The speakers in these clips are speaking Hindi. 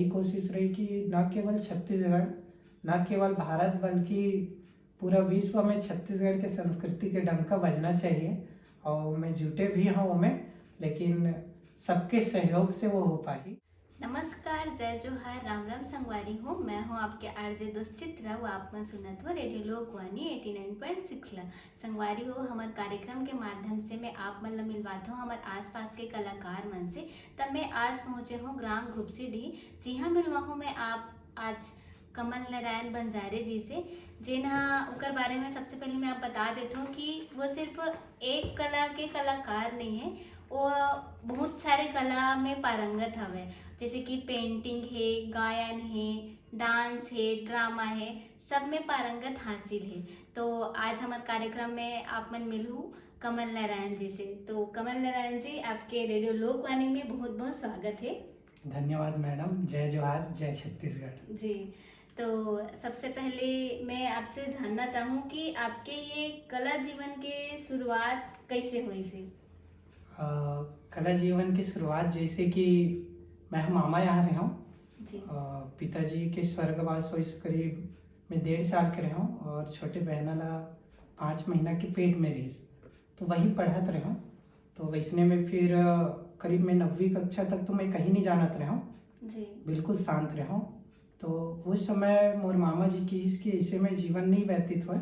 यही कोशिश रही कि न केवल छत्तीसगढ़, न केवल भारत बल्कि पूरा विश्व में छत्तीसगढ़ के संस्कृति के डंका बजना चाहिए। और मैं जुटे भी हूँ में, लेकिन सबके सहयोग से वो हो पाई। नमस्कार, जय जोहार, राम राम संगवारी हो। मैं हूँ आपके आरजे दोस्त चित्रा। वो आप मन सुनत हो रेडियो लोकवाणी 89.6 ला। संगवारी हो, हमार कार्यक्रम के माध्यम से मैं आप मन ला मिलवात हूँ हमार आसपास के कलाकार मन से। तब मैं आज पहुँचे हूँ ग्राम घुपसीडीह। जी हाँ, मिलवा हूँ मैं आप आज कमल नारायण बंजारे जी से। जिन्हा उनकर बारे में सबसे पहले मैं आप बता देता हूँ कि वो सिर्फ एक कला के कलाकार नहीं है, वो बहुत सारे कला में पारंगत हवे। जैसे कि पेंटिंग है, गायन है, डांस है, ड्रामा है, सब में पारंगत हासिल है। तो आज हमारे कार्यक्रम में आप मन मिलूँ कमल नारायण जी से। तो कमल नारायण जी, आपके रेडियो लोकवाणी में बहुत बहुत स्वागत है। धन्यवाद मैडम। जय जोहार, जय छत्तीसगढ़। जी, तो सबसे पहले मैं आपसे जानना चाहूँ कि आपके ये कला जीवन के शुरुआत कैसे हुई से? अ, कला जीवन की शुरुआत जैसे कि मैं मामा यहाँ रहा हूँ। जी। पिताजी के स्वर्गवास हुई से करीब मैं 1.5 साल के रहा हूँ, और छोटे बहना ला 5 महीना के पेट में रही। तो वहीं पढ़त रहा हूँ। तो वैसने में फिर करीब मैं 9वीं कक्षा तक तो मैं कहीं नहीं जानत रहा हूँ, जी। बिल्कुल शांत रहा हूँ। तो उस समय मोर मामा जी की इसके ऐसे में जीवन नहीं व्यतीत हुआ।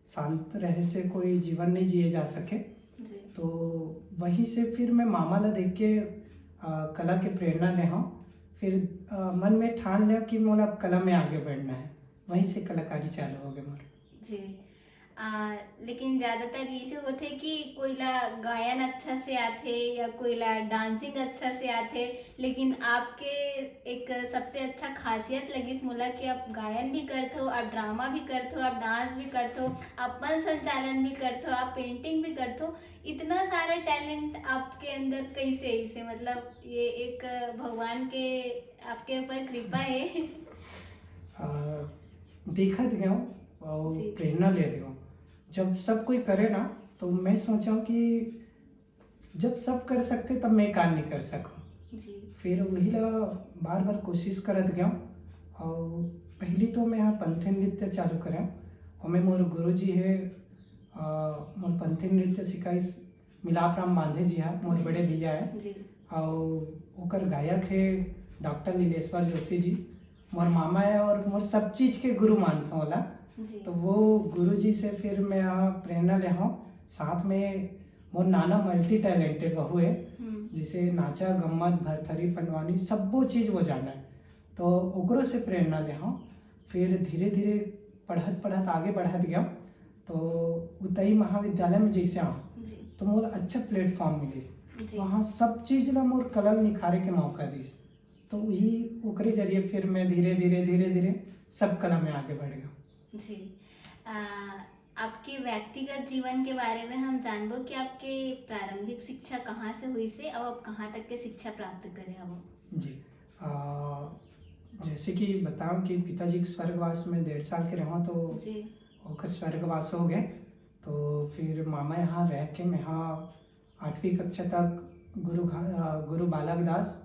शांत रहे से कोई जीवन नहीं जिए जा सके। जी। तो वहीं से फिर मैं मामा ला देख के कला के प्रेरणा ले हूँ। फिर मन में ठान लिया कि मोला अब कला में आगे बढ़ना है। वहीं से कलाकारी चालू हो गई मोर। जी। लेकिन ज़्यादातर ऐसे होते कि कोई ला गायन अच्छा से आथे या कोई ला डांसिंग अच्छा से आथे, लेकिन आपके एक सबसे अच्छा खासियत लगी मोला कि आप गायन भी करते हो, आप ड्रामा भी करते हो, आप डांस भी करते हो, आप मन संचालन भी करते हो, आप पेंटिंग भी करते हो। इतना सारा टैलेंट आपके अंदर कैसे ऐसे, मतलब ये एक भगवान के आपके ऊपर कृपा है। देखत गया और जी। प्रेरणा ले गया। जब सब कोई करे ना, तो मैं सोचा कि जब सब कर सकते तब मैं काम नहीं कर सकूं। जी। फिर वही ला बार बार कोशिश करत गया। और पहली तो मैं यहाँ पंथी नृत्य चालू करें, और मैं मोर गुरु जी है मोर पंथी नृत्य सिखाई मिलाप राम बांधे जी है, मोर बड़े भैया है। जी। और ओकर गायक है डॉक्टर नीलेश्वर जोशी जी, मोर मामा है, और मोर सब चीज के गुरु मानता हूँ ओला। जी। तो वो गुरु जी से फिर मैं यहाँ प्रेरणा ले हूँ। साथ में मोर नाना मल्टी टैलेंटेड बहू है, जिसे नाचा गम्मत भरथरी पंडवानी सब वो चीज़ वो जाना है। तो ओकरो से प्रेरणा ले हूँ। फिर धीरे धीरे पढ़त पढ़त आगे बढ़त गया। तो उतई महाविद्यालय में जैसे आऊँ, जी। तो मोर अच्छा प्लेटफॉर्म मिलिस। जी। वहाँ सब चीज़ ला मोर कला निखारे के मौका दिस। तो वही ओकरे जरिए फिर मैं धीरे धीरे धीरे धीरे सब कला में आगे बढ़ गया। जी। आ, आपके व्यक्तिगत जीवन के बारे में हम जानबो कि आपके प्रारंभिक शिक्षा कहाँ से हुई से और आप कहाँ तक के शिक्षा प्राप्त करे हो? जी। जैसे कि बताऊं कि पिताजी के स्वर्गवास में 1.5 साल के रहो, तो जी। ओकर स्वर्गवास हो गए। तो फिर मामा यहाँ रह के मैं यहाँ 8वीं कक्षा तक गुरु बालक दास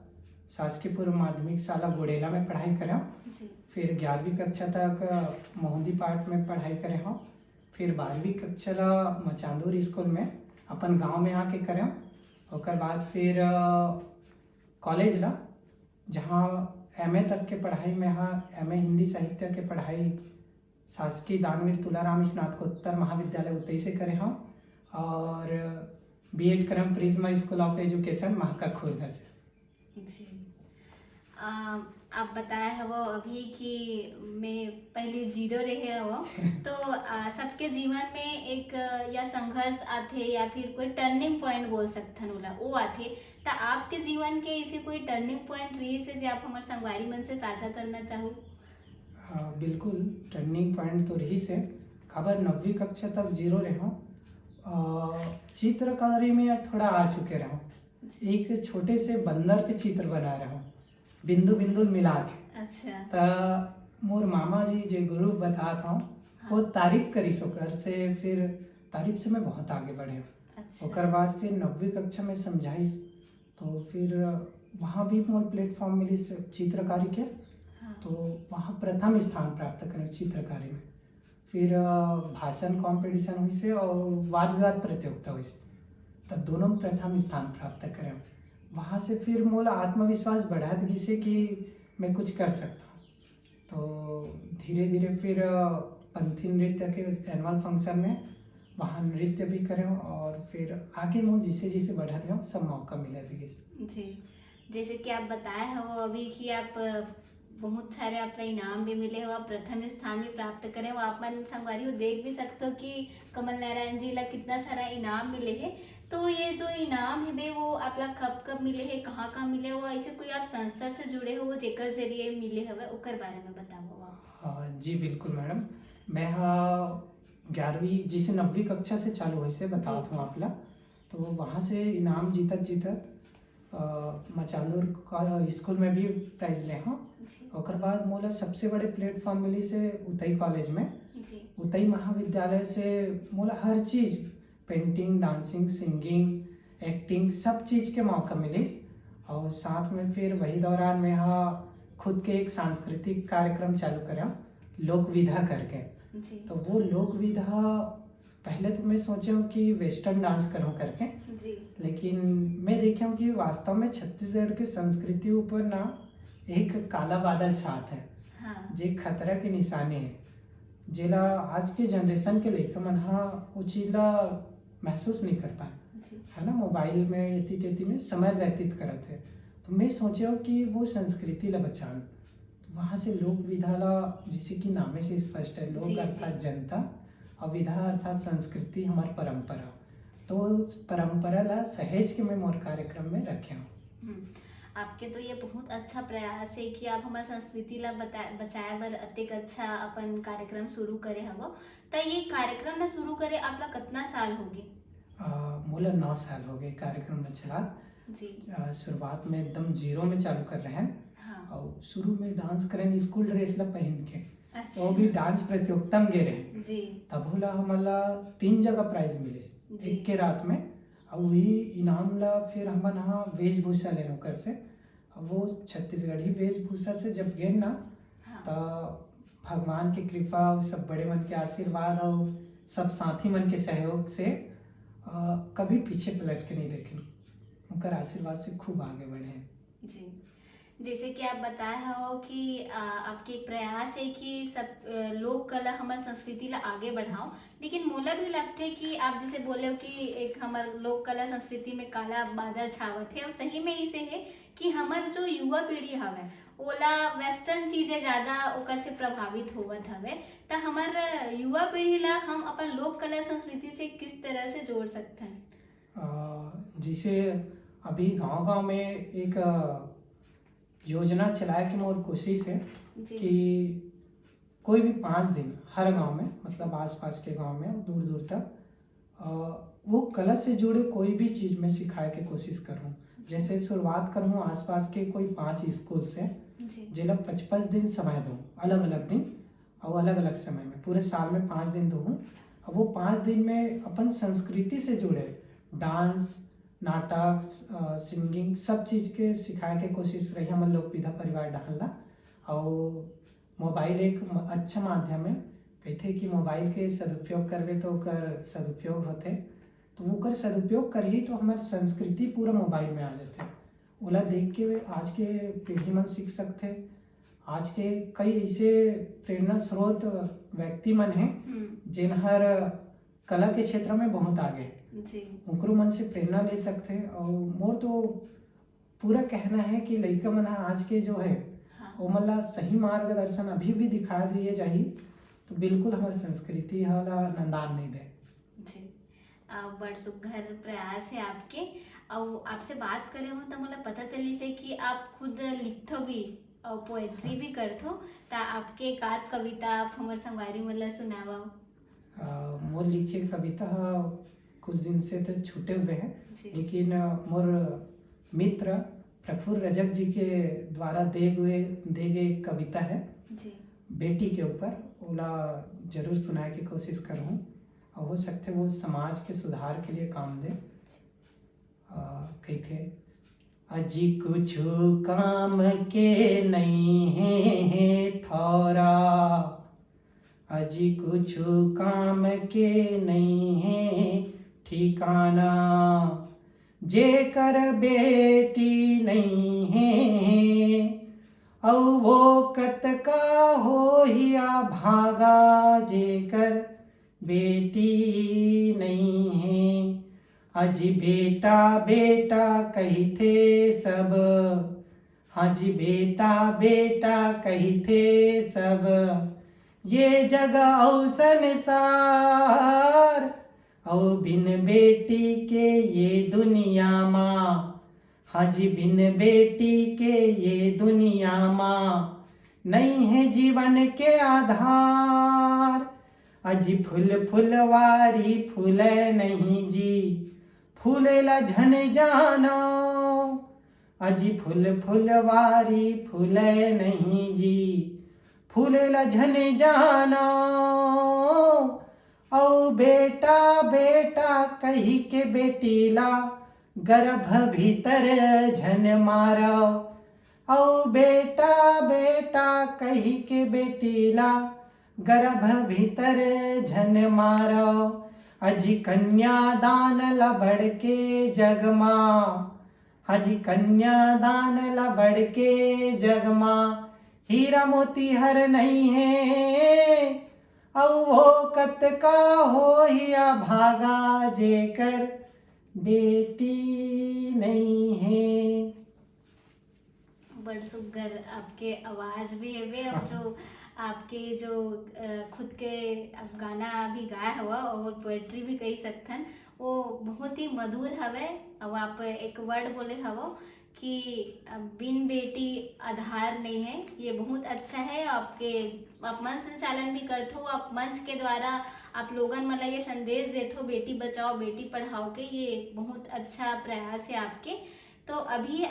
शासकीयपुर माध्यमिक शाला बुड़ेला में पढ़ाई करा। जी। फिर 11वीं कक्षा तक मोहंदी पाठ में पढ़ाई करे हूँ। फिर 12वीं कक्षा ला मचांदूर स्कूल में अपन गांव में आके करें। ओकर बाद फिर कॉलेज ला, जहाँ एमए तक के पढ़ाई में यहाँ एमए हिंदी साहित्य के पढ़ाई शासकीय दानवीर तुलाराम स्नातकोत्तर महाविद्यालय उतई से करे हूँ। और बीएड करम प्रिज्मा स्कूल ऑफ एजुकेशन महाका खुर्दा से। जी। आप बताए हो अभी कि मैं पहले जीरो रहे हो, तो सबके जीवन में एक या संघर्ष आथे या फिर कोई टर्निंग पॉइंट बोल सकथन ओला वो आथे। तो आपके जीवन के ऐसे कोई टर्निंग पॉइंट रही से जो आप हमारे संगवारी मन से साझा करना चाहो? हाँ बिल्कुल, टर्निंग पॉइंट तो रही से खबर 9वीं कक्षा तक जीरो रहा। चित्रकारी में थोड़ा आ चुके रहा। एक छोटे से बंदर के चित्र बना रहा हूँ, बिंदु बिंदु मिला के। अच्छा। तो मोर मामा जी जो गुरु बता था, वो तारीफ करी सोकर से, फिर तारीफ से मैं बहुत आगे बढ़े। अच्छा। ओकर बाद फिर 9वीं कक्षा में समझाइस, तो फिर वहाँ भी मोर प्लेटफॉर्म मिली चित्रकारी के। हाँ तो वहाँ प्रथम स्थान प्राप्त करें चित्रकारी में। फिर भाषण कंपटीशन हुई से और वाद विवाद प्रतियोगिता हुई से, तो दोनों में प्रथम स्थान प्राप्त करें। वहाँ से फिर मोला आत्मविश्वास बढ़ा दी से कि मैं कुछ कर सकता हूँ। तो धीरे धीरे फिर पंथी नृत्य के एनुअल फंक्शन में वहाँ नृत्य भी करें और फिर आगे मैं जिसे जिसे बढ़ा दिया सब मौका मिला दिए। जी, जैसे कि आप बताए हो अभी कि आप बहुत सारे आपका इनाम भी मिले हो, आप प्रथम स्थान भी प्राप्त करे हो। आप मन संगवारी हो देख भी सकते हो कि कमल नारायण जी ला कितना सारा इनाम मिले है। तो ये जो इनाम है बे वो आपला कब कब मिले है, कहाँ कहाँ मिले हो, ऐसे कोई आप संस्था से जुड़े हो जेकर जरिए मिले हवे ओकर बारे में बताओ आप। हाँ जी बिल्कुल मैडम। मैं हाँ 11वीं जिसे 9वीं कक्षा से चालू हुई से बताता जी, हूँ आपला। तो वहाँ से इनाम जीतत जीतत मचांदूर का स्कूल में भी प्राइज ले हाँ। जी ओकर बाद मोला सबसे बड़े प्लेटफॉर्म मिली से उतई कॉलेज में। जी उतई महाविद्यालय से मोला हर चीज पेंटिंग डांसिंग सिंगिंग एक्टिंग सब चीज के मौका मिली। और साथ में फिर वही दौरान में हाँ खुद के एक सांस्कृतिक कार्यक्रम चालू करा लोक विधा करके। जी तो वो लोक विधा पहले तो मैं सोचा हूँ कि वेस्टर्न डांस करूँ करके, जी लेकिन मैं देखा हूँ कि वास्तव में छत्तीसगढ़ की संस्कृति ऊपर ना एक काला बादल छात है हाँ जे खतरा के निशाने है। जेला आज के जनरेशन के लइका मन हाँ वो चीज ला महसूस नहीं कर पाए जी है ना, मोबाइल में इति तेती में समय व्यतीत करत है। तो मैं सोचा हूँ कि वो संस्कृति ला बचान। तो वहाँ से लोक विधा ला जैसे कि नामे से स्पष्ट है, लोक जी अर्थात जी जनता और विधा अर्थात संस्कृति हमार परंपरा। तो उस परंपरा ला सहेज के मैं मोर कार्यक्रम में रखे हूँ। हम्म, आपके तो ये बहुत अच्छा प्रयास है कि आप हमारे संस्कृति ला बचाए बर अतेक अच्छा अपन कार्यक्रम शुरू करे हवो। त ये कार्यक्रम ला शुरू करे आपला कितना साल हो गए। मोला 9 साल हो गए कार्यक्रम में चला। जी शुरुआत में एकदम जीरो में चालू कर रहे हैं हाँ और शुरू में डांस करें स्कूल ड्रेस ला पहन के। अच्छा वो भी डांस प्रतियोगिता में गे रहे। जी तब होला हमारा 3 जगह प्राइज मिले जी एक के रात में। और वही इनाम ला फिर हम यहाँ वेशभूषा लेनो कर से। अब वो छत्तीसगढ़ी वेशभूषा से जब गए ना हाँ तो भगवान की कृपा और सब बड़े मन के आशीर्वाद और सब साथी मन के सहयोग से कभी पीछे पलट के नहीं देखे। उनका आशीर्वाद से खूब आगे बढ़े हैं। जी जैसे कि आप बताए हो कि आपके एक प्रयास है कि सब लोक कला हमारे संस्कृति ला आगे बढ़ाओ। लेकिन मोला भी लगते कि आप जैसे बोले हो कि एक हमार लोक कला संस्कृति में काला बादल छावत है और सही में इसे है कि हमार जो युवा पीढ़ी हवे ओला वेस्टर्न चीजें ज्यादा ओकर से प्रभावित होवत हवे। त हमार युवा पीढ़ी ला हम अपन लोक कला संस्कृति से किस तरह से जोड़ सकते हैं। जिसे अभी गांव गांव में एक योजना चलाए के मोर कोशिश है जी कि कोई भी 5 दिन हर गांव में मतलब आसपास के गांव में दूर दूर तक वो कला से जुड़े कोई भी चीज में सिखाए के कोशिश करूँ। जैसे शुरुआत करूँ आसपास के कोई 5 स्कूल से जी जिला 55 दिन समय दूँ अलग अलग दिन और अलग अलग समय में पूरे साल में 5 दिन दूँ। अब वो 5 दिन में अपन संस्कृति से जुड़े डांस नाटक सिंगिंग सब चीज के सिखाए के कोशिश रही हमारे लोक विधा परिवार डालना। और मोबाइल एक अच्छा माध्यम है, कहते कि मोबाइल के सदुपयोग करवे तो ओकर सदुपयोग होते। तो वो कर सदुपयोग कर ही तो हमारी संस्कृति पूरा मोबाइल में आ जाते। ओला देख के आज के पीढ़ी मन सीख सकते। आज के कई ऐसे प्रेरणा स्रोत व्यक्ति मन हैं जिनहर कला के क्षेत्र में बहुत आगे जी उनकरो मन से प्रेरणा ले सकते। और मोर तो पूरा कहना है कि लइका मन आज के जो है हाँ वो मतलब सही मार्गदर्शन अभी भी दिखा दिए जाही तो बिल्कुल हमारी संस्कृति हाला नंदान नहीं दे। जी बड़ सुघर प्रयास है आपके। और आपसे बात करे हो तो मुझे पता चली से कि आप खुद लिखथो भी और पोएट्री भी करथो। ता आपके एक आध कविता आप हमारे संगवारी मन सुनावा। मोर लिखे कविता कुछ दिन से तो छूटे हुए हैं, जी लेकिन मोर मित्र प्रफुल्ल रजक जी के द्वारा दे गए कविता है जी बेटी के ऊपर। ओला जरूर सुनाए की कोशिश करूँ और हो सकते वो समाज के सुधार के लिए काम दे। कही थे अजी कुछ काम के नहीं है थोरा, अजी कुछ काम के नहीं है ठिकाना, जेकर बेटी नहीं है औ वो कत का हो हिया भागा, जेकर बेटी नहीं है। अजी बेटा बेटा कही थे सब, हाजी बेटा बेटा कही थे सब, ये जगह औ संसार औ बिन बेटी के ये दुनिया माँ, हाजी बिन बेटी के ये दुनिया माँ नहीं है जीवन के आधार। अजी फूल फुलवारी फूले नहीं जी, फूलेला झन जानो, अजी फूल फुलवारी फूले नहीं जी, फूलेला झन जानो। औ बेटा बेटा कही के बेटीला गर्भ भीतर झन मारो, औ बेटा बेटा कही के बेटीला गर्भ भीतर झन मारो। अजी कन्यादान ला बढ़ के जगमा, अजी कन्यादान ला बढ़ के जगमा, हीरा मोती हर नहीं है औ वो कत का हो या भागा, जेकर बेटी नहीं है। बड़ सुगर आपके आवाज भी है और जो आपके जो खुद के अब गाना भी गाए हवा और पोएट्री भी कही सकथन, वो बहुत ही मधुर हवे। और आप एक वर्ड बोले हवो कि बिन बेटी आधार नहीं है, ये बहुत अच्छा है। आपके आप मंच संचालन भी करते हो, आप मंच के द्वारा आप लोगन मतलब ये संदेश देते हो बेटी बचाओ बेटी पढ़ाओ के, ये बहुत अच्छा प्रयास है आपके। तो अभी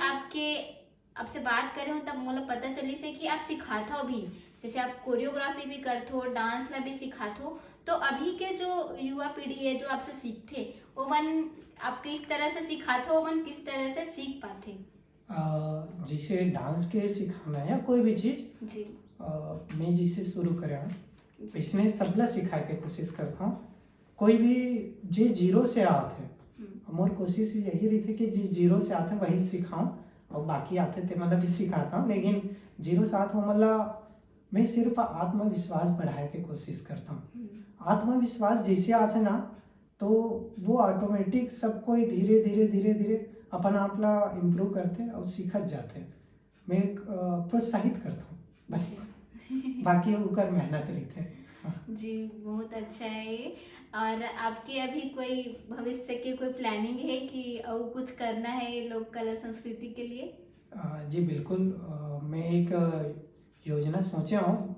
आपसे बात करें हो तब मुझे पता चली से कि आप सिखाते हो भी, जैसे आप कोरियोग्राफी भी करते हो, डांस ला भी सिखाते हो। तो अभी के जो युवा पीढ़ी है जो आपसे सीखते, वो मन आप किस तरह से सिखाते हो, मन किस तरह से सीख पाते? जिसे डांस के सिखाना है या कोई भी चीज जी मैं जिसे शुरू करा इसने सबला सिखाए के कोशिश करता हूँ। कोई भी जे जीरो से आते मोर कोशिश यही रही थी कि जिस जीरो से आते वही सिखाऊं, और बाकी आते थे मतलब भी सिखाता हूँ, लेकिन जीरो से आते हो मतलब मैं सिर्फ आत्मविश्वास बढ़ाए के कोशिश करता हूँ। आत्मविश्वास जैसे आते ना तो वो ऑटोमेटिक सब कोई धीरे धीरे धीरे धीरे अपन आप ला इम्प्रूव करते और सीखत जाते। मैं प्रोत्साहित करता हूँ बस, बाकी ऊपर मेहनत रही थे। जी बहुत अच्छा है ये। और आपकी अभी कोई भविष्य की कोई प्लानिंग है कि और कुछ करना है लोक कला संस्कृति के लिए? जी बिल्कुल, मैं एक योजना सोचा हूँ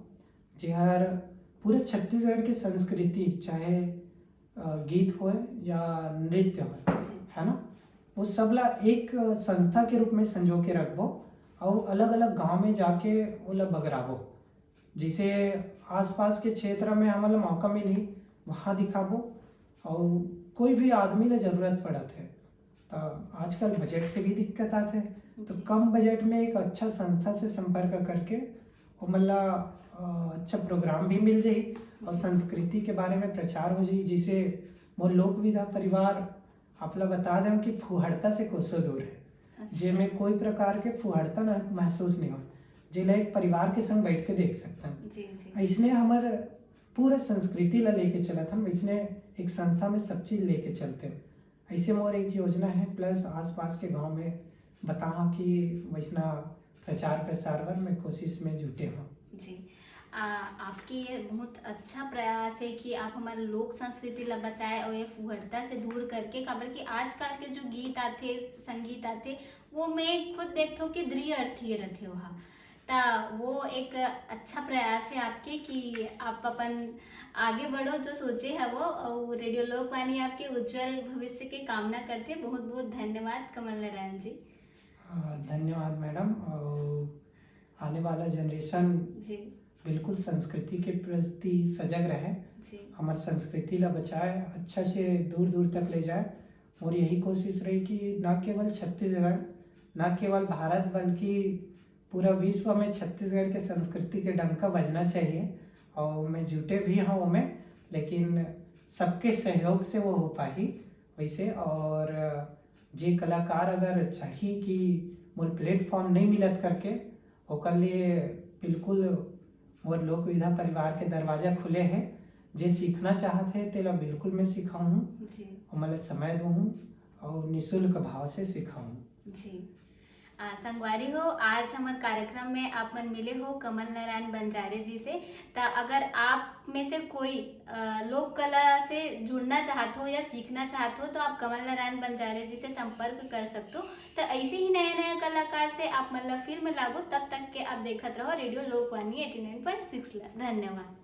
जहर पूरे छत्तीसगढ़ की संस्कृति चाहे गीत हो या नृत्य हो, है ना, वो सबला एक संस्था के रूप में संजो के रखबो और अलग अलग गांव में जाके वो बगराबो, जिसे आसपास के क्षेत्र में हमारा मौका मिली वहाँ दिखाबो। और कोई भी आदमी ला जरूरत पड़त है तो आजकल बजट के भी दिक्कत आते हैं, तो कम बजट में एक अच्छा संस्था से संपर्क करके वो मतलब अच्छा प्रोग्राम भी मिल जाए और संस्कृति के बारे में प्रचार हो जाए, जिसे वो लोक विधा परिवार आपला बता दें कि फुहड़ता से कोसों दूर है। जे में कोई प्रकार के फुहड़ता न महसूस नहीं हो, जिला एक परिवार के संग बैठ के देख सकते हैं। इसने हमारे पूरा संस्कृति ला लेके चला था, इसने एक संस्था में सब चीज लेके चलते हैं। ऐसे मोर एक योजना है, प्लस आसपास के गांव में बताओ कि वैसना प्रचार प्रसार वर में कोशिश में जुटे हों। जी आपकी ये बहुत अच्छा प्रयास है कि आप हमारे लोक संस्कृति ला बचाए और ये फुहड़ता से दूर करके, खबर कि आजकल के जो गीत आते संगीत आते वो मैं खुद देखता हूँ कि दृढ़ अर्थी रहते वहाँ, ता वो एक अच्छा प्रयास है आपके कि आप अपन आगे बढ़ो जो सोचे है वो। और रेडियो लोकवाणी आपके उज्जवल भविष्य की कामना करते। बहुत बहुत धन्यवाद कमल नारायण जी। धन्यवाद मैडम। और आने वाला जनरेशन जी बिल्कुल संस्कृति के प्रति सजग रहे, हमारी संस्कृति ला बचाए, अच्छा से दूर दूर तक ले जाए। और यही कोशिश रही कि न केवल छत्तीसगढ़ न केवल भारत बल्कि पूरा विश्व में छत्तीसगढ़ के संस्कृति के डंका बजना चाहिए। और मैं जुटे भी हूँ उनमें, लेकिन सबके सहयोग से वो हो पाही वैसे। और जे कलाकार अगर चाहिए कि मोर प्लेटफॉर्म नहीं मिलत करके, ओकर लिए बिल्कुल मोर लोक विधा परिवार के दरवाजा खुले हैं। जे सीखना चाहते हैं तेला बिल्कुल मैं सिखाऊँ जी और मतलब समय दूँ और निःशुल्क भाव से सिखाऊँ। जी संगवारी हो, आज हमारे कार्यक्रम में आप मन मिले हो कमल नारायण बंजारे जी से। तो अगर आप में से कोई लोक कला से जुड़ना चाहते हो या सीखना चाहते हो तो आप कमल नारायण बंजारे जी से संपर्क कर सकते हो। तो ऐसे ही नए नए कलाकार से आप मतलब फिर मिलागो। तब तक के आप देखते रहो रेडियो लोकवाणी 89.6। धन्यवाद।